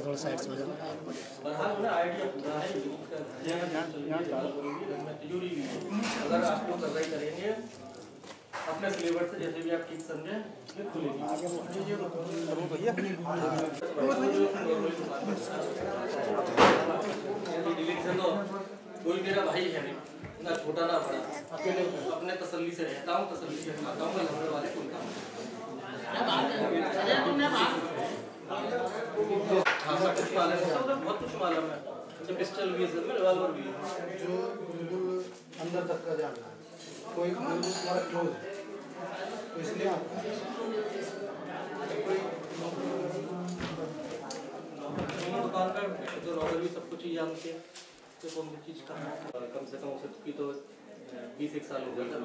थोड़ा साइड से हो जाओ। अगर आप लोग कर रही करेंगे अपने सिलेबस से जैसे भी आप ठीक समझे कोई मेरा भाई है नहीं ना छोटा ना बड़ा, अपने तसल्ली से रहता हूँ, तसल्ली से खाता हूँ, लंबे वाले कोई काम सब कुछ मालूम है, बहुत कुछ मालूम है, पिस्टल भी है, रिवॉल्वर भी है, जो बिल्कुल अंदर तक का जानना है, कोई तुम्हारा क्लोज है, तो इसलिए दुकान पर जो नॉर्मल भी सब कुछ ही जानते हैं, तो कौन सी चीज़ का कम से कम उसे की तो 20 साल हो गया था,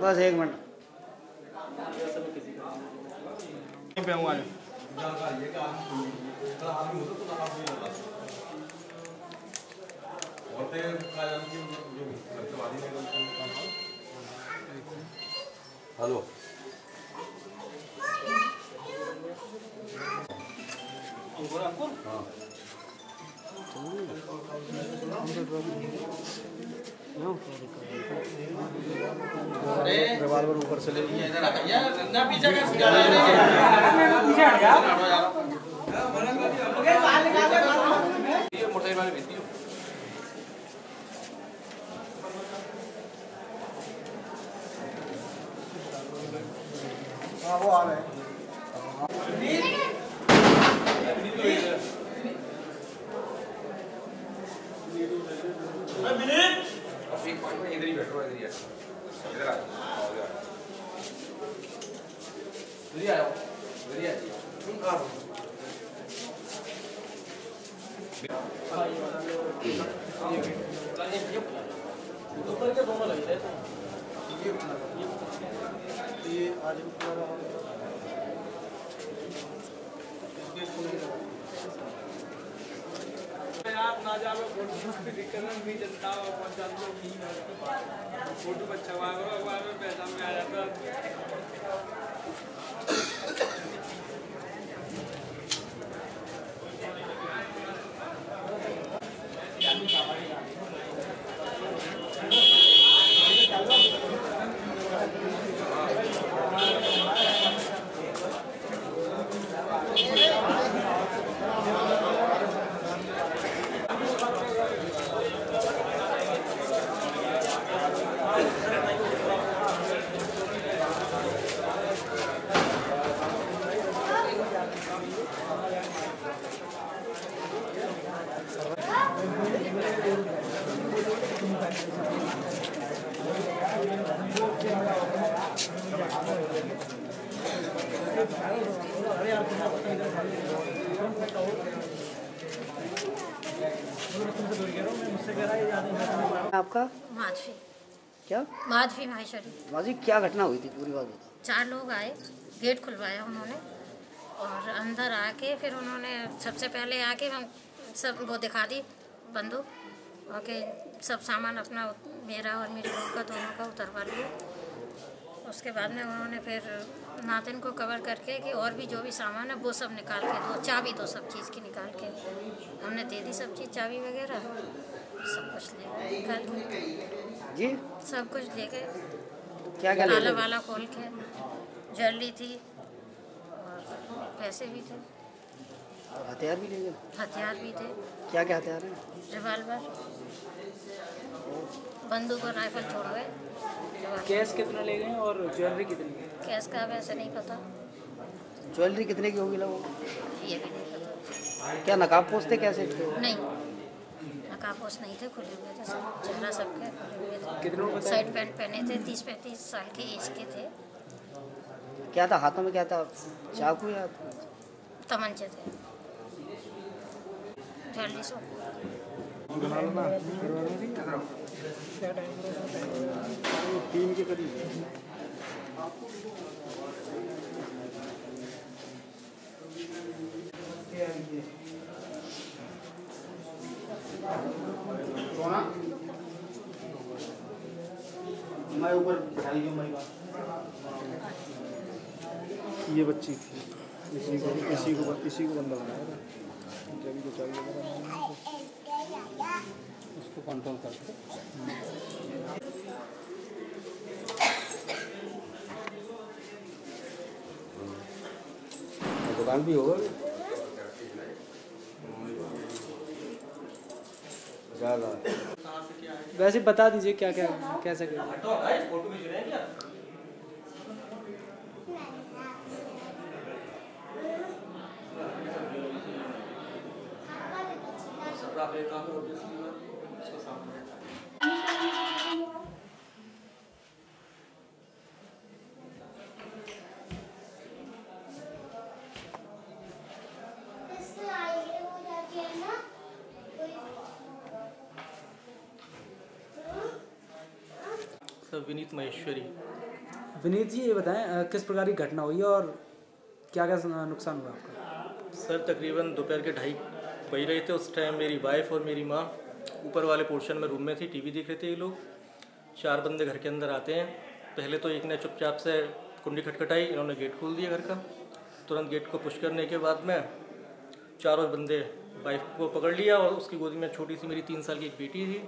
बस 1 मिनट पे हूँ आज हेलो रिवॉल्वर ऊपर से ले लिया वो आ रहे हैं इधर ही बैठो इधर ही इधर आ ऊपर के दोनों लग रहे थे ये आज आप ना जाओ फोटो दिक्कत नहीं जनता फोटो अच्छा पैसा में आ जाता आपका माधवी क्या माधवी माहेश्वरी। माजी क्या घटना हुई थी पूरी बात बता। 4 लोग आए, गेट खुलवाया उन्होंने और अंदर आके फिर उन्होंने सबसे पहले आके हम सब वो दिखा दी बंदूक और के सब सामान अपना मेरा और मेरी बहू का दोनों का उतरवा लिया। उसके बाद में उन्होंने फिर नातिन को कवर करके कि और भी जो भी सामान है वो सब निकाल के दो, चाबी दो सब चीज़ की निकाल के हमने दे दी सब चीज़, चाबी वगैरह सब कुछ ले गए निकाल के जी सब कुछ ले गए। क्या क्या ताला वाला खोल के ज्वेलरी थी और पैसे भी थे, हथियार भी ले गए? हथियार भी थे। क्या क्या हथियार हैं? रिवॉल्वर, बंदूक और राइफल छोड़ गए। कैश कितना ले गए और ज्वेलरी कितनी? कैश का वैसे नहीं पता। ज्वेलरी कितने की होगी लगभग? ये भी नहीं पता। क्या नकाब पोछते कैसे थे? नहीं, नकाब पोछ नहीं थे, खुले हुए थे सब, चेहरा सबके खुले हुए थे। कितनों को साइड पैंट पहने थे, 30-35 साल के एज के थे। क्या था हाथों में, क्या था? चाकू या तमंचे थे, ज्वेलरी सो। तीन के करीब मैं ऊपर ये बच्ची थी, इसी को बंदा बनाया था, जब को चाहिए उसको कंट्रोल करते। दुकान भी होगा ज़्यादा। वैसे बता दीजिए क्या क्या कैसे क्या। विनीत महेश्वरी। विनीत जी, ये बताएं किस प्रकार की घटना हुई है और क्या क्या नुकसान हुआ आपका? सर तकरीबन दोपहर के 2:30 बज रहे थे। उस टाइम मेरी वाइफ और मेरी माँ ऊपर वाले पोर्शन में रूम में थी, टीवी देख रहे थे। ये लोग 4 बंदे घर के अंदर आते हैं। पहले तो एक ने चुपचाप से कुंडी खटखटाई, इन्होंने गेट खोल दिया घर का। तुरंत गेट को पुश करने के बाद में चारों बंदे वाइफ को पकड़ लिया और उसकी गोदी में छोटी सी मेरी 3 साल की एक बेटी थी।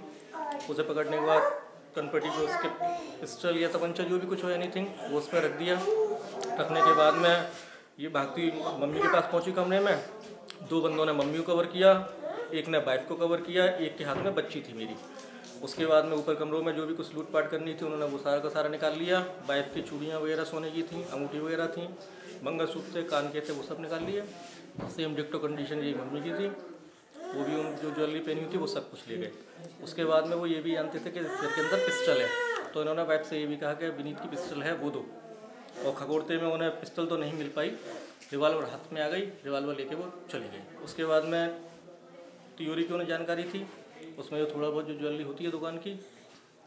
उसे पकड़ने के बाद कनपट्टी पे उसके पिस्टल या तमंचा जो भी कुछ हो एनीथिंग वो उस पर रख दिया। रखने के बाद में ये भागती मम्मी के पास पहुंची कमरे में। 2 बंदों ने मम्मी को कवर किया, एक ने वाइफ को कवर किया, एक के हाथ में बच्ची थी मेरी। उसके बाद में ऊपर कमरों में जो भी कुछ लूटपाट करनी थी उन्होंने वो सारा का सारा निकाल लिया। वाइफ की चूड़ियाँ वगैरह सोने की थी, अंगूठी वगैरह थी, मंगलसूत्र थे, कान के थे, वो सब निकाल लिए। सेम डिक्टो कंडीशन ये मम्मी की थी, वो भी उन जो ज्वेलरी पहनी हुई थी वो सब कुछ ले गए। उसके बाद में वो ये भी जानते थे कि सिर के अंदर पिस्टल है, तो इन्होंने वाइफ से ये भी कहा कि विनीत की पिस्टल है वो दो। और खगोड़ते में उन्हें पिस्टल तो नहीं मिल पाई, रिवाल्वर हाथ में आ गई, रिवाल्वर लेके वो चले गए। उसके बाद में तियोरी की उन्हें जानकारी थी, उसमें जो थोड़ा बहुत जो ज्वेलरी होती है दुकान की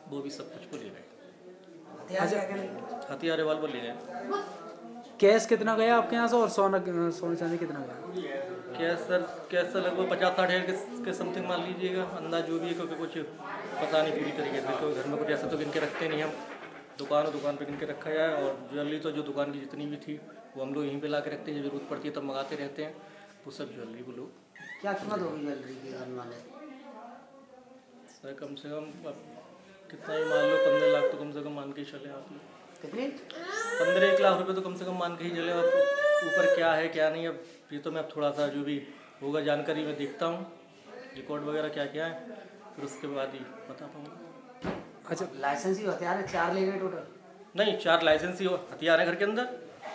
वो भी सब कुछ को ले गए। हथियार रिवाल्वर ले गए। कैश कितना गया आपके यहाँ से और सोने चांदी कितना गया? कैश सर लगभग 50-60 हज़ार के समथिंग मान लीजिएगा, अंदाज जो भी है, क्योंकि कुछ पता नहीं पूरी तरीके से, क्योंकि घर में कुछ ऐसा तो गिन के रखते नहीं हम, दुकान पे गिन के रखा जाए। और ज्वेलरी तो जो दुकान की जितनी भी थी वो हम लोग यहीं पे ला के रखते हैं, जब जरूरत पड़ती है तब मंगाते रहते हैं। वो सब ज्वेलरी वो लोग। क्या कीमत होगी ज्वेलरी की घर वाले? सर कम से कम कितना ही मान लो 15 लाख तो कम से कम मान के ही चले आप लोग। कितने? 15-1 लाख रुपए तो कम से कम मान के ही चले। आप ऊपर क्या है क्या नहीं, अब ये तो मैं अब थोड़ा सा जो भी होगा जानकारी मैं देखता हूँ, रिकॉर्ड वगैरह क्या क्या है, फिर उसके बाद ही बता पाऊँगा। अच्छा, लाइसेंसी हथियार है 4 ले गए टोटल? नहीं, 4 लाइसेंसी हथियार हैं घर के अंदर,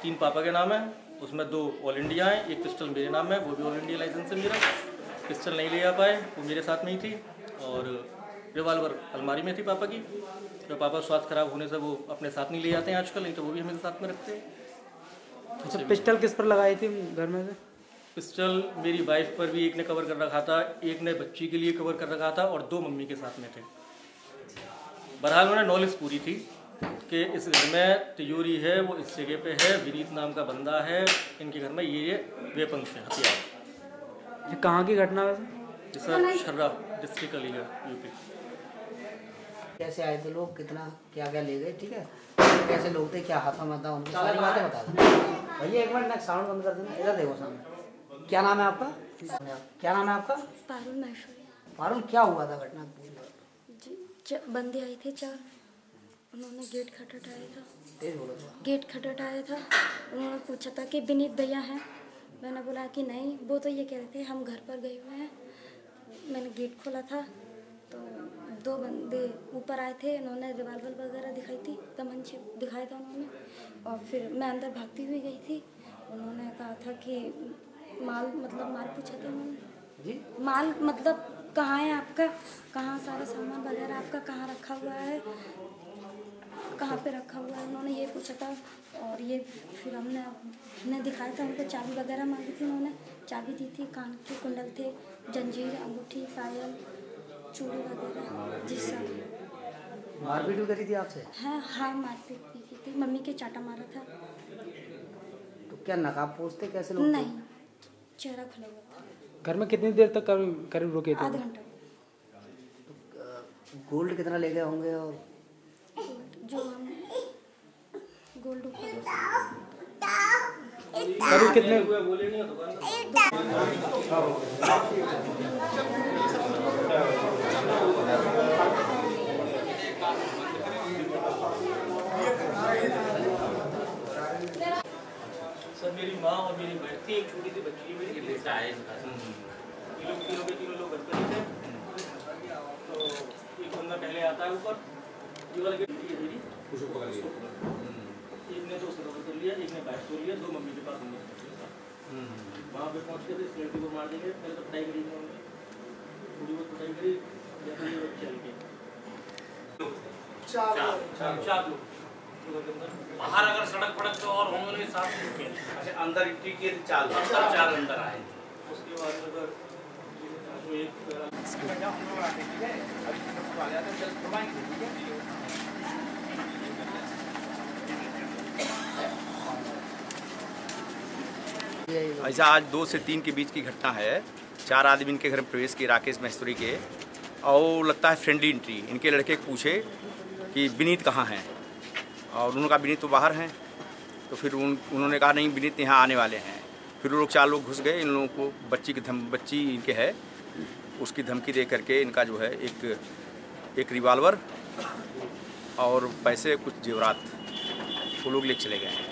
3 पापा के नाम है, उसमें 2 ऑल इंडिया हैं, एक पिस्टल मेरे नाम है, वो भी ऑल इंडिया लाइसेंस है मेरा। पिस्टल नहीं ले आ पाए, वो मेरे साथ में ही थी। और रिवाल्वर अलमारी में थी पापा की, तो पापा स्वास्थ्य खराब होने से वो अपने साथ नहीं ले जाते हैं आजकल, नहीं तो वो भी हमें साथ में रखते हैं। अच्छा, पिस्टल किस पर लगाई थी घर में से? पिस्टल मेरी वाइफ पर भी एक ने कवर कर रखा था, एक ने बच्ची के लिए कवर कर रखा था और 2 मम्मी के साथ में थे। बहरहाल उन्हें नॉलेज पूरी थी कि इस घर में तिजोरी है, वो इस जगह पे है, विनीत नाम का बंदा है, इनके घर में ये वेपन्स हैं, हथियार। ये कहाँ की घटना है? सर छर्रा डिस्ट्रिक्ट अलीगढ़ यूपी। कैसे आए थे लोग, कितना क्या क्या ले गए, ठीक है, कैसे लोग थे, क्या हाथा माथा, उनकी सारी बातें बता दो भैया। एक मिनट ना साउंड बंद कर देना, इधर देखो सामने। क्या नाम है आपका? क्या नाम है आपका? पारुल महेश्वरी। पारुल, क्या हुआ था घटना पूरी? जी, बंदे आए थे 4, उन्होंने गेट खटखटाया था। तेज बोलो तो। गेट खटखटाया था, उन्होंने पूछा था कि विनीत भैया हैं। मैंने बोला कि नहीं, वो तो ये कह रहे थे हम घर पर गए हुए हैं। मैंने गेट खोला था तो 2 बंदे ऊपर आए थे, उन्होंने रिवाल्वर वगैरह दिखाई थी, तमंचे दिखाया था उन्होंने। और फिर मैं अंदर भागती हुई गई थी। उन्होंने कहा था कि माल पूछा था उन्होंने जी, माल मतलब कहाँ है आपका, कहाँ सारा सामान वगैरह आपका कहाँ रखा हुआ है, कहाँ पे रखा हुआ है, उन्होंने ये पूछा था। और ये फिर हमने दिखाया था उनको, चाबी वगैरह मांगी थी उन्होंने, चाबी दी थी, कान के कुंडल थे, जंजीर, अंगूठी, पायल, चूड़ी वगैरह। जी सर। मारपीट भी करी थी आपसे? हाँ, मारपीट भी की थी, मम्मी के चाटा मारा था। तो क्या नकाब पोछते कैसे लोग? नहीं, चेहरा खुला हुआ था। घर में कितनी देर तक करीब रुके थे? आधा घंटा। गोल्ड कितना ले गए होंगे? और जो हम गोल्ड ऊपर करीब कितने सर मेरी माँ और मेरी बहन थी, एक छोटी सी बच्ची है मेरी, बेटा है इनका। ये लोग तीनों लोग घर पर ही थे। तो एक बंदा पहले आता है ऊपर, ये वाला गेट है मेरी, उसको पकड़ लिया। एक ने तो उसको पकड़ कर लिया, एक ने बैठ कर लिया, दो मम्मी के पास हमने वहाँ पे पहुँच के इस लड़की को मार देंगे। पहले तो पिटाई करी उन्होंने, थोड़ी बहुत पिटाई करी, या फिर ये लोग चल के चार लोग बाहर अगर सड़क पड़क तो और होंगे 7 लोग के। अच्छा अंदर इट्टी के 4 अंदर आए। उसके बाद अगर ऐसा आज 2 से 3 के बीच की घटना है। 4 आदमी इनके घर में प्रवेश किए, राकेश महेश्वरी के, और लगता है फ्रेंडली एंट्री। इनके लड़के को पूछे कि विनीत कहाँ हैं, और उन्होंने कहा विनीत तो बाहर हैं। तो फिर उन्होंने कहा नहीं विनीत यहाँ आने वाले हैं। फिर वो लोग 4 लोग घुस गए। इन लोगों को बच्ची इनके है, उसकी धमकी दे करके इनका जो है एक रिवाल्वर और पैसे कुछ जेवरात वो लोग ले चले गए हैं।